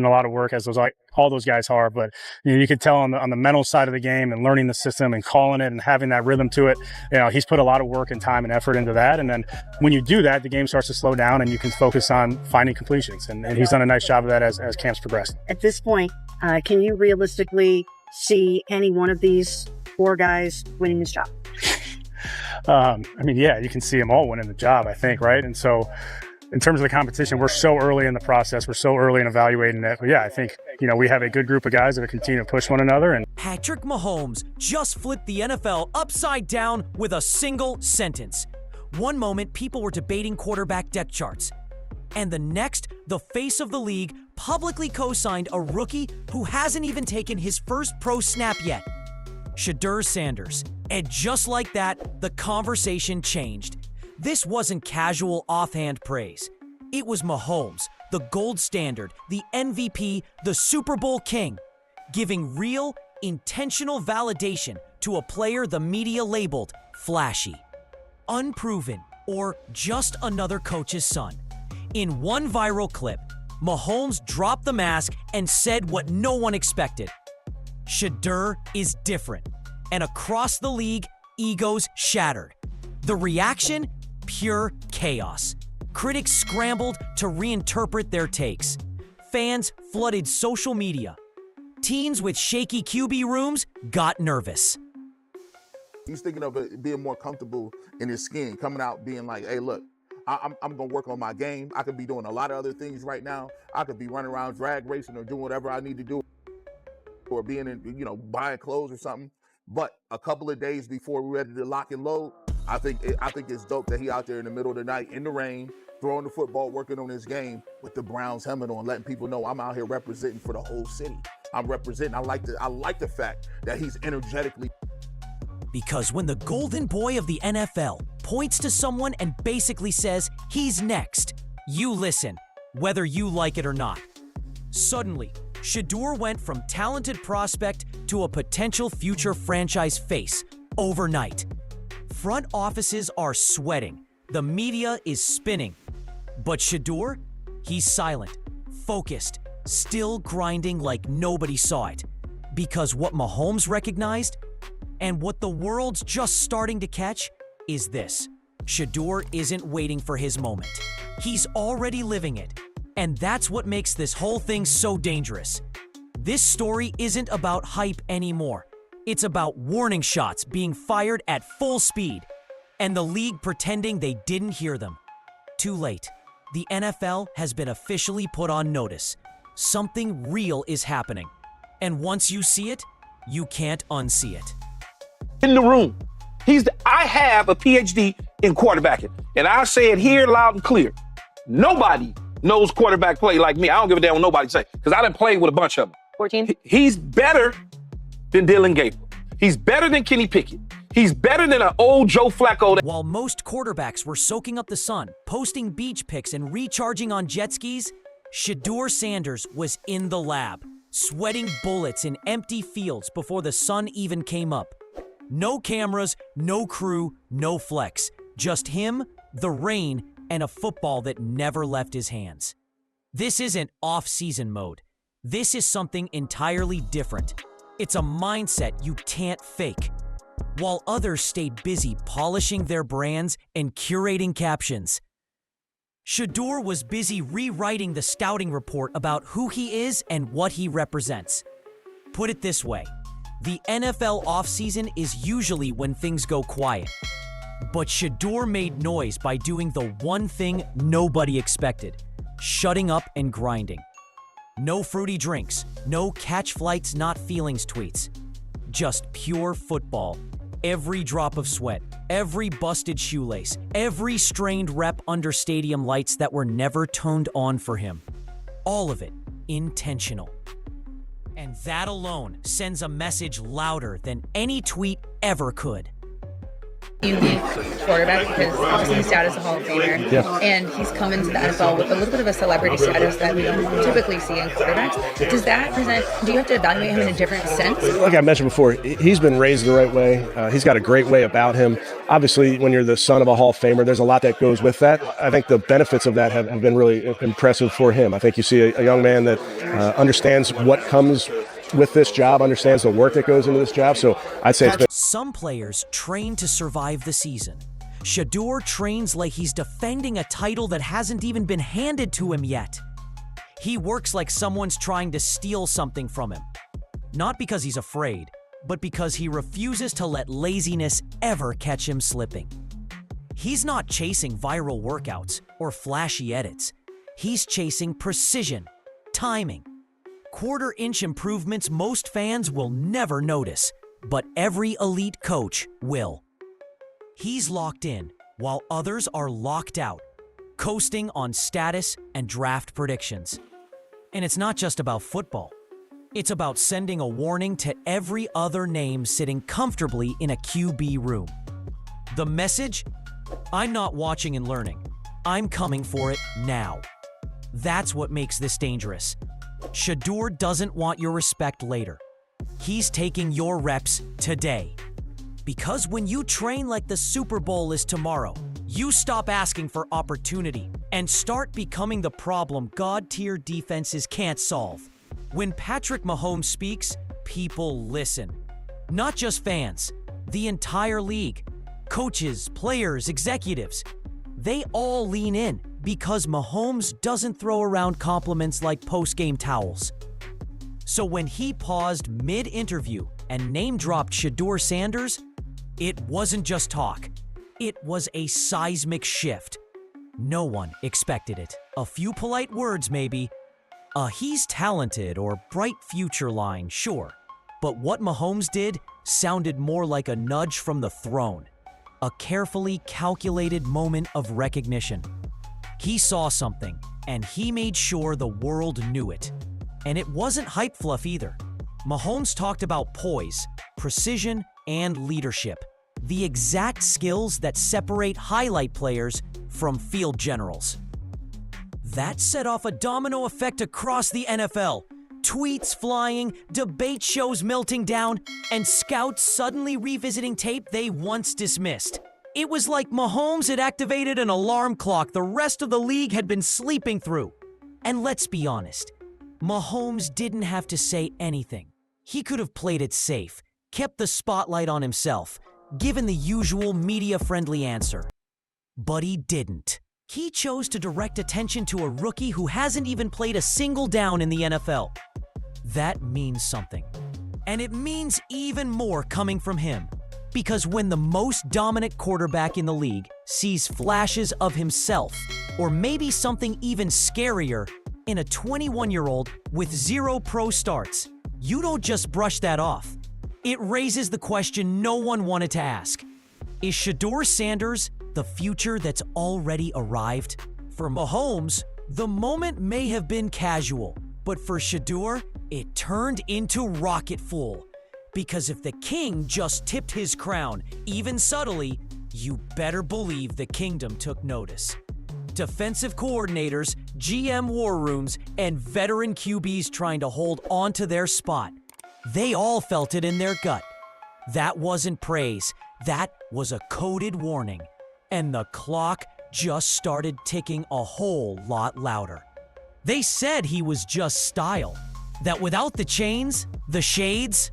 in a lot of work, as all those guys are. But you could tell on the mental side of the game and learning the system and calling it and having that rhythm to it. He's put a lot of work and time and effort into that. And then when you do that, the game starts to slow down and you can focus on finding completions. And he's done a nice job of that as camps progressed. At this point, can you realistically see any one of these 4 guys winning this job? Yeah, you can see them all winning the job, I think, right? And so in terms of the competition, we're so early in the process. We're so early in evaluating it. But yeah, I think, we have a good group of guys that continue to push one another. And Patrick Mahomes just flipped the NFL upside down with a single sentence. One moment, people were debating quarterback depth charts. And the next, the face of the league publicly co-signed a rookie who hasn't even taken his first pro snap yet. Shedeur Sanders. And just like that, the conversation changed. This wasn't casual offhand praise. It was Mahomes, the gold standard, the MVP, the Super Bowl king, giving real, intentional validation to a player the media labeled flashy, unproven, or just another coach's son. In one viral clip, Mahomes dropped the mask and said what no one expected. Shedeur is different. And across the league, egos shattered. The reaction? Pure chaos. Critics scrambled to reinterpret their takes. Fans flooded social media. Teens with shaky QB rooms got nervous. He's thinking of it being more comfortable in his skin, coming out being like, hey, look, I'm going to work on my game. I could be doing a lot of other things right now. I could be running around drag racing or doing whatever I need to do, or being in, buying clothes or something. But a couple of days before we're ready to lock and load, I think it's dope that he out there in the middle of the night in the rain, throwing the football, working on his game with the Browns helmet on, letting people know I'm out here representing for the whole city. I'm representing. I like the fact that he's energetically. Because when the golden boy of the NFL points to someone and basically says he's next, you listen, whether you like it or not. Suddenly, Shedeur went from talented prospect to a potential future franchise face overnight. Front offices are sweating. The media is spinning. But Shedeur, he's silent, focused, still grinding like nobody saw it. Because what Mahomes recognized, and what the world's just starting to catch, is this. Shedeur isn't waiting for his moment. He's already living it. And that's what makes this whole thing so dangerous. This story isn't about hype anymore. It's about warning shots being fired at full speed, and the league pretending they didn't hear them. Too late. The NFL has been officially put on notice. Something real is happening. And once you see it, you can't unsee it. In the room, I have a PhD in quarterbacking, and I say it here loud and clear. Nobody knows quarterback play like me. I don't give a damn what nobody say, because I done played with a bunch of them. 14? He's better than Dylan Gabriel. He's better than Kenny Pickett. He's better than an old Joe Flacco. While most quarterbacks were soaking up the sun, posting beach pics, and recharging on jet skis, Shedeur Sanders was in the lab, sweating bullets in empty fields before the sun even came up. No cameras, no crew, no flex. Just him, the rain, and a football that never left his hands. This isn't off-season mode. This is something entirely different. It's a mindset you can't fake. While others stayed busy polishing their brands and curating captions, Shedeur was busy rewriting the scouting report about who he is and what he represents. Put it this way, the NFL offseason is usually when things go quiet. But Shedeur made noise by doing the one thing nobody expected, shutting up and grinding. No fruity drinks, no catch flights, not feelings tweets. Just pure football. Every drop of sweat, every busted shoelace, every strained rep under stadium lights that were never turned on for him. All of it intentional. And that alone sends a message louder than any tweet ever could. unique quarterback because obviously his status is a Hall of Famer, and he's come into the NFL with a little bit of a celebrity status that we don't typically see in quarterbacks. Does that present? Do you have to evaluate him in a different sense? Like I mentioned before, he's been raised the right way. He's got a great way about him. Obviously, when you're the son of a Hall of Famer, there's a lot that goes with that. I think the benefits of that have been really impressive for him. I think you see a young man that understands what comes with this job, understands the work that goes into this job. So I'd say it's been. Some players train to survive the season. Shedeur trains like he's defending a title that hasn't even been handed to him yet. He works like someone's trying to steal something from him. Not because he's afraid, but because he refuses to let laziness ever catch him slipping. He's not chasing viral workouts or flashy edits. He's chasing precision, timing, quarter-inch improvements most fans will never notice, but every elite coach will. He's locked in, while others are locked out, coasting on status and draft predictions. And it's not just about football. It's about sending a warning to every other name sitting comfortably in a QB room. The message? I'm not watching and learning. I'm coming for it now. That's what makes this dangerous. Shedeur doesn't want your respect later. He's taking your reps today. Because when you train like the Super Bowl is tomorrow, you stop asking for opportunity and start becoming the problem God-tier defenses can't solve. When Patrick Mahomes speaks, people listen. Not just fans, the entire league. Coaches, players, executives. They all lean in because Mahomes doesn't throw around compliments like post-game towels. So when he paused mid-interview and name-dropped Shedeur Sanders, it wasn't just talk. It was a seismic shift. No one expected it. A few polite words, maybe. A "he's talented" or "bright future" line, sure. But what Mahomes did sounded more like a nudge from the throne. A carefully calculated moment of recognition. He saw something, and he made sure the world knew it. And it wasn't hype fluff either. Mahomes talked about poise, precision, and leadership. The exact skills that separate highlight players from field generals. That set off a domino effect across the NFL. Tweets flying, debate shows melting down, and scouts suddenly revisiting tape they once dismissed. It was like Mahomes had activated an alarm clock the rest of the league had been sleeping through. And let's be honest, Mahomes didn't have to say anything. He could have played it safe, kept the spotlight on himself, given the usual media-friendly answer. But he didn't. He chose to direct attention to a rookie who hasn't even played a single down in the NFL. That means something. And it means even more coming from him. Because when the most dominant quarterback in the league sees flashes of himself, or maybe something even scarier, in a 21-year-old with 0 pro starts, you don't just brush that off. It raises the question no one wanted to ask. Is Shedeur Sanders the future that's already arrived? For Mahomes, the moment may have been casual, but for Shedeur, it turned into rocket fuel. Because if the king just tipped his crown, even subtly, you better believe the kingdom took notice. Defensive coordinators, GM war rooms, and veteran QBs trying to hold on to their spot. They all felt it in their gut. That wasn't praise. That was a coded warning. And the clock just started ticking a whole lot louder. They said he was just style. That without the chains, the shades,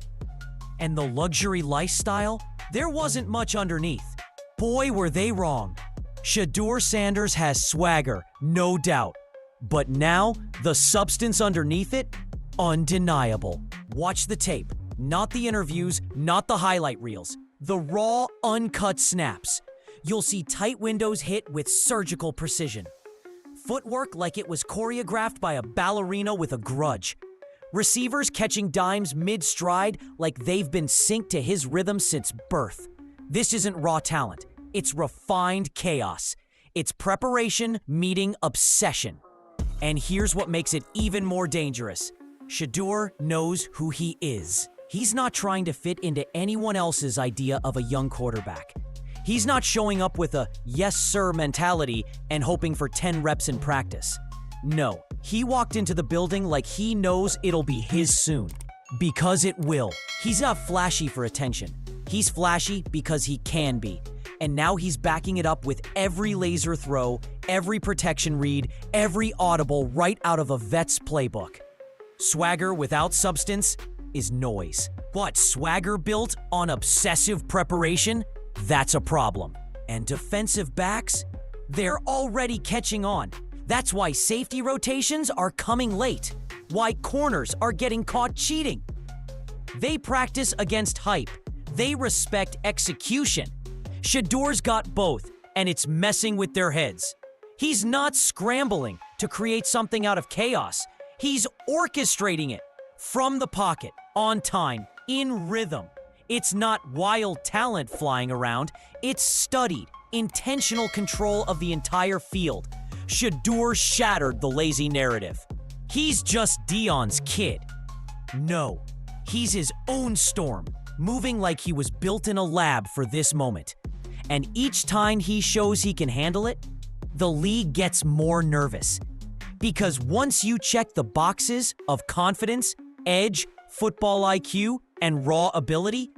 and the luxury lifestyle, there wasn't much underneath. Boy, were they wrong. Shedeur Sanders has swagger, no doubt. But now, the substance underneath it? Undeniable. Watch the tape. Not the interviews, not the highlight reels. The raw, uncut snaps. You'll see tight windows hit with surgical precision. Footwork like it was choreographed by a ballerina with a grudge. Receivers catching dimes mid-stride like they've been synced to his rhythm since birth. This isn't raw talent. It's refined chaos. It's preparation meeting obsession. And here's what makes it even more dangerous. Shedeur knows who he is. He's not trying to fit into anyone else's idea of a young quarterback. He's not showing up with a yes sir mentality and hoping for 10 reps in practice. No, he walked into the building like he knows it'll be his soon. Because it will. He's not flashy for attention. He's flashy because he can be. And now he's backing it up with every laser throw, every protection read, every audible right out of a vet's playbook. Swagger without substance is noise. But swagger built on obsessive preparation? That's a problem. And defensive backs? They're already catching on. That's why safety rotations are coming late. Why corners are getting caught cheating. They practice against hype. They respect execution. Shedeur's got both, and it's messing with their heads. He's not scrambling to create something out of chaos. He's orchestrating it from the pocket, on time, in rhythm. It's not wild talent flying around. It's studied, intentional control of the entire field. Shedeur shattered the lazy narrative. He's just Dion's kid. No, he's his own storm, moving like he was built in a lab for this moment. And each time he shows he can handle it, the league gets more nervous. Because once you check the boxes of confidence, edge, football IQ, and raw ability,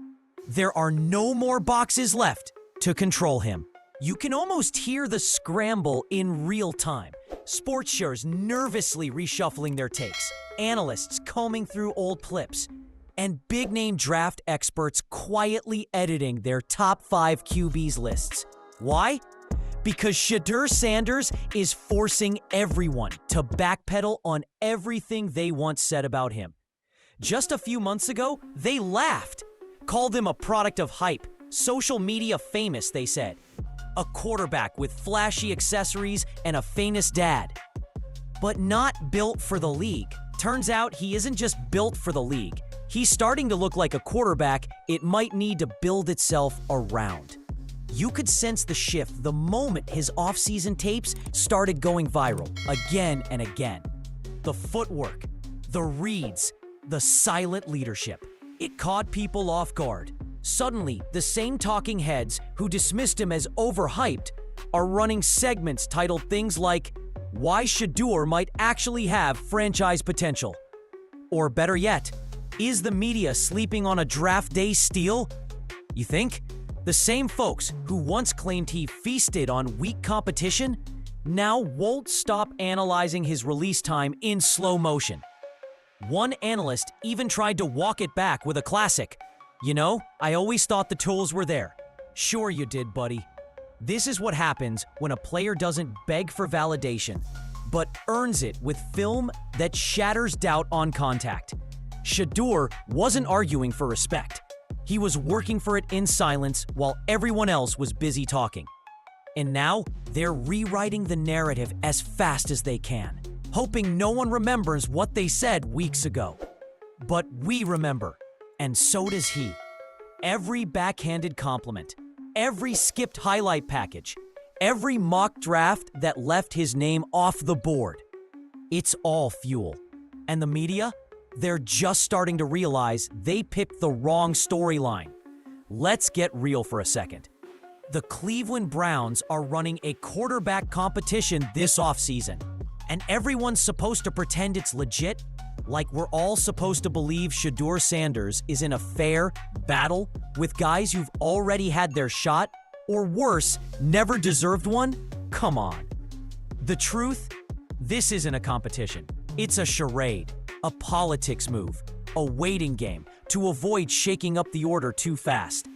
there are no more boxes left to control him. You can almost hear the scramble in real time. Sports shows nervously reshuffling their takes, analysts combing through old clips, and big-name draft experts quietly editing their top 5 QBs lists. Why? Because Shedeur Sanders is forcing everyone to backpedal on everything they once said about him. Just a few months ago, they laughed, called him a product of hype, social media famous, they said. A quarterback with flashy accessories and a famous dad. But not built for the league. Turns out he isn't just built for the league. He's starting to look like a quarterback it might need to build itself around. You could sense the shift the moment his off-season tapes started going viral again and again. The footwork, the reads, the silent leadership. It caught people off guard. Suddenly, the same talking heads who dismissed him as overhyped are running segments titled things like, "Why Shedeur Might Actually Have Franchise Potential." Or better yet, "Is the media sleeping on a draft day steal?" You think? The same folks who once claimed he feasted on weak competition now won't stop analyzing his release time in slow motion. One analyst even tried to walk it back with a classic. "You know, I always thought the tools were there." Sure you did, buddy. This is what happens when a player doesn't beg for validation, but earns it with film that shatters doubt on contact. Shedeur wasn't arguing for respect. He was working for it in silence while everyone else was busy talking. And now, they're rewriting the narrative as fast as they can, hoping no one remembers what they said weeks ago. But we remember, and so does he. Every backhanded compliment, every skipped highlight package, every mock draft that left his name off the board. It's all fuel. And the media? They're just starting to realize they picked the wrong storyline. Let's get real for a second. The Cleveland Browns are running a quarterback competition this offseason, and everyone's supposed to pretend it's legit, like we're all supposed to believe Shedeur Sanders is in a fair battle with guys who've already had their shot, or worse, never deserved one? Come on. The truth? This isn't a competition. It's a charade, a politics move, a waiting game to avoid shaking up the order too fast.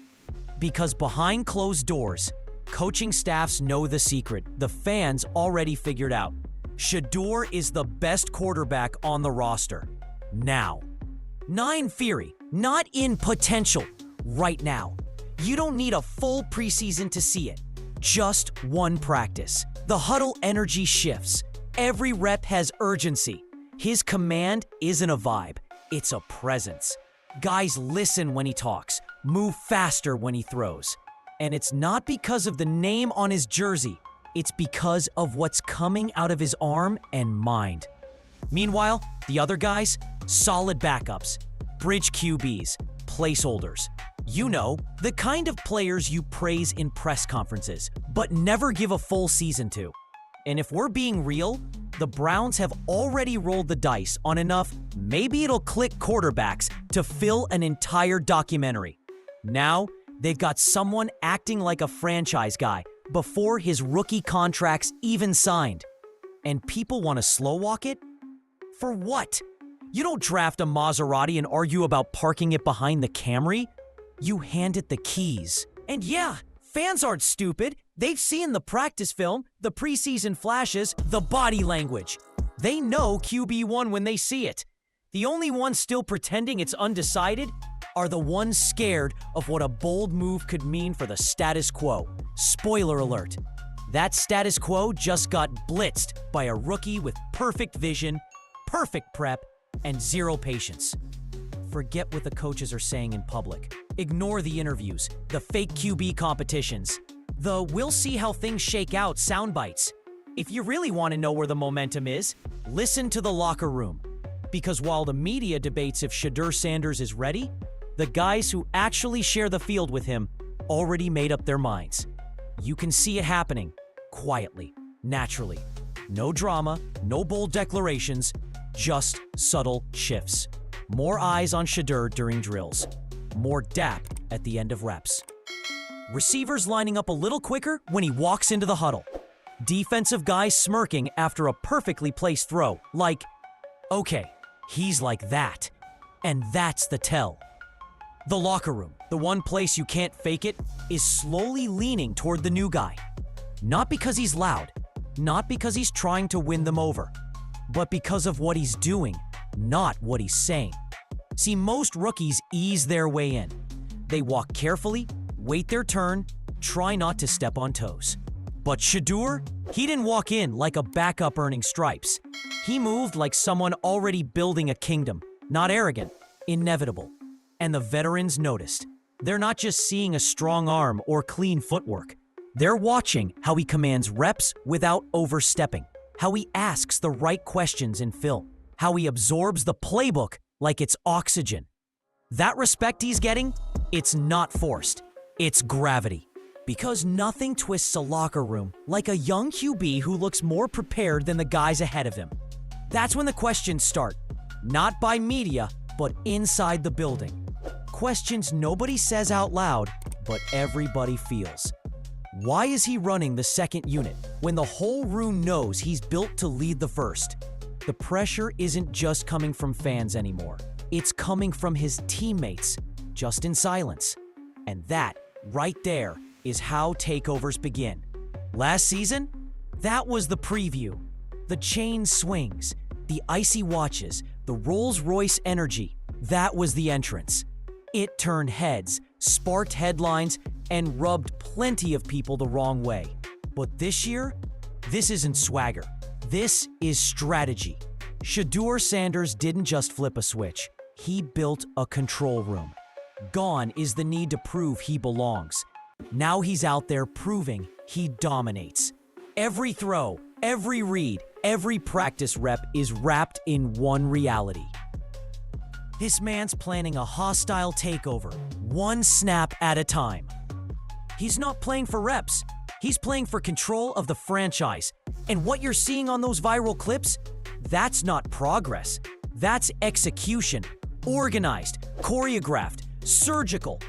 Because behind closed doors, coaching staffs know the secret the fans already figured out. Shedeur is the best quarterback on the roster. Now. Not in theory, not in potential. Right now. You don't need a full preseason to see it. Just one practice. The huddle energy shifts. Every rep has urgency. His command isn't a vibe, it's a presence. Guys listen when he talks, move faster when he throws. And it's not because of the name on his jersey, it's because of what's coming out of his arm and mind. Meanwhile, the other guys, solid backups, bridge QBs, placeholders. You know, the kind of players you praise in press conferences, but never give a full season to. And if we're being real, the Browns have already rolled the dice on enough maybe it'll click quarterbacks to fill an entire documentary. Now, they've got someone acting like a franchise guy before his rookie contract's even signed. And people want to slow walk it? For what? You don't draft a Maserati and argue about parking it behind the Camry. You hand it the keys. And yeah, fans aren't stupid. They've seen the practice film, the preseason flashes, the body language. They know QB1 when they see it. The only ones still pretending it's undecided are the ones scared of what a bold move could mean for the status quo. Spoiler alert. That status quo just got blitzed by a rookie with perfect vision, perfect prep, and zero patience. Forget what the coaches are saying in public. Ignore the interviews, the fake QB competitions, the "we'll see how things shake out" sound bites. If you really want to know where the momentum is, listen to the locker room. Because while the media debates if Shedeur Sanders is ready, the guys who actually share the field with him already made up their minds. You can see it happening, quietly, naturally. No drama, no bold declarations, just subtle shifts. More eyes on Shedeur during drills. More dap at the end of reps. Receivers lining up a little quicker when he walks into the huddle. Defensive guys smirking after a perfectly placed throw, like, okay, he's like that. And that's the tell. The locker room, the one place you can't fake it, is slowly leaning toward the new guy. Not because he's loud, not because he's trying to win them over, but because of what he's doing, not what he's saying. See, most rookies ease their way in. They walk carefully, wait their turn, try not to step on toes. But Shedeur, he didn't walk in like a backup earning stripes. He moved like someone already building a kingdom, not arrogant, inevitable. And the veterans noticed. They're not just seeing a strong arm or clean footwork. They're watching how he commands reps without overstepping, how he asks the right questions in film, how he absorbs the playbook like it's oxygen. That respect he's getting, it's not forced. It's gravity. Because nothing twists a locker room like a young QB who looks more prepared than the guys ahead of him. That's when the questions start. Not by media, but inside the building. Questions nobody says out loud, but everybody feels. Why is he running the second unit when the whole room knows he's built to lead the first? The pressure isn't just coming from fans anymore. It's coming from his teammates, just in silence. And that, right there, is how takeovers begin. Last season, that was the preview. The chain swings, the icy watches, the Rolls-Royce energy. That was the entrance. It turned heads, sparked headlines, and rubbed plenty of people the wrong way. But this year, this isn't swagger. This is strategy. Shedeur Sanders didn't just flip a switch. He built a control room. Gone is the need to prove he belongs. Now he's out there proving he dominates. Every throw, every read, every practice rep is wrapped in one reality. This man's planning a hostile takeover, one snap at a time. He's not playing for reps. He's playing for control of the franchise. And what you're seeing on those viral clips, that's not progress. That's execution. Organized, choreographed, surgical.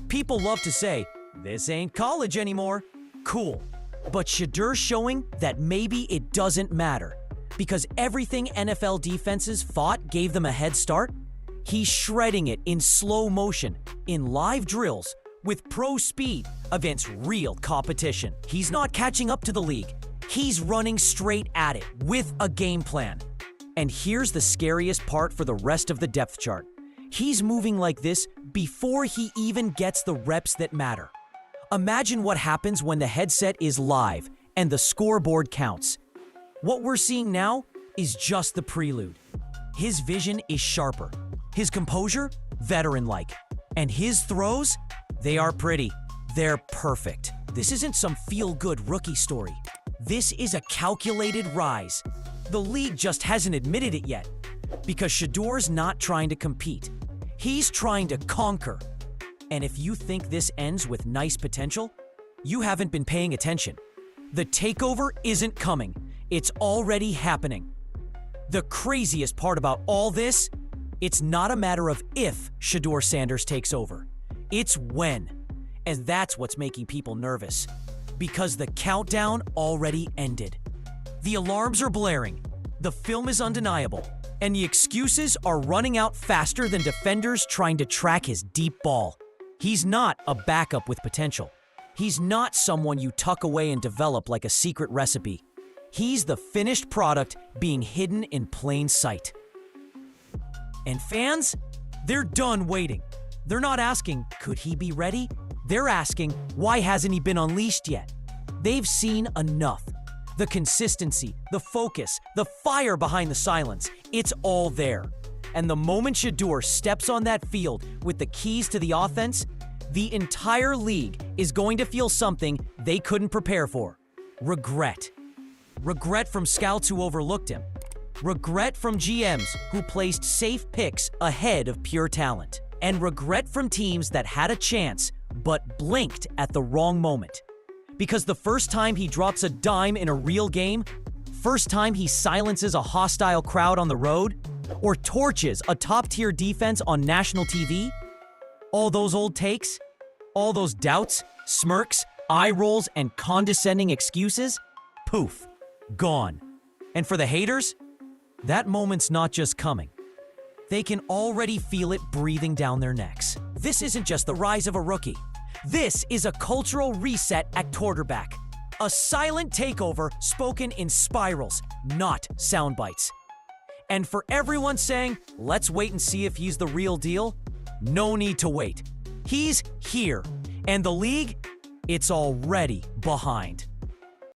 People love to say, this ain't college anymore. Cool. But Shedeur's showing that maybe it doesn't matter. Because everything NFL defenses thought gave them a head start, he's shredding it in slow motion, in live drills, with pro speed against real competition. He's not catching up to the league. He's running straight at it with a game plan. And here's the scariest part for the rest of the depth chart. He's moving like this before he even gets the reps that matter. Imagine what happens when the headset is live and the scoreboard counts. What we're seeing now is just the prelude. His vision is sharper. His composure, veteran-like. And his throws, they are pretty. They're perfect. This isn't some feel-good rookie story. This is a calculated rise. The league just hasn't admitted it yet. Because Shedeur's not trying to compete. He's trying to conquer. And if you think this ends with nice potential, you haven't been paying attention. The takeover isn't coming. It's already happening. The craziest part about all this, it's not a matter of if Shedeur Sanders takes over. It's when. And that's what's making people nervous. Because the countdown already ended. The alarms are blaring. The film is undeniable. And the excuses are running out faster than defenders trying to track his deep ball. He's not a backup with potential. He's not someone you tuck away and develop like a secret recipe. He's the finished product being hidden in plain sight. And fans, they're done waiting. They're not asking, could he be ready? They're asking, why hasn't he been unleashed yet? They've seen enough. The consistency, the focus, the fire behind the silence, it's all there. And the moment Shedeur steps on that field with the keys to the offense, the entire league is going to feel something they couldn't prepare for. Regret. Regret from scouts who overlooked him. Regret from GMs who placed safe picks ahead of pure talent. And regret from teams that had a chance but blinked at the wrong moment. Because the first time he drops a dime in a real game, first time he silences a hostile crowd on the road, or torches a top-tier defense on national TV, all those old takes, all those doubts, smirks, eye rolls, and condescending excuses, poof, gone. And for the haters, that moment's not just coming. They can already feel it breathing down their necks. This isn't just the rise of a rookie. This is a cultural reset at quarterback. A silent takeover spoken in spirals, not sound bites. And for everyone saying, let's wait and see if he's the real deal, no need to wait. He's here. And the league, it's already behind.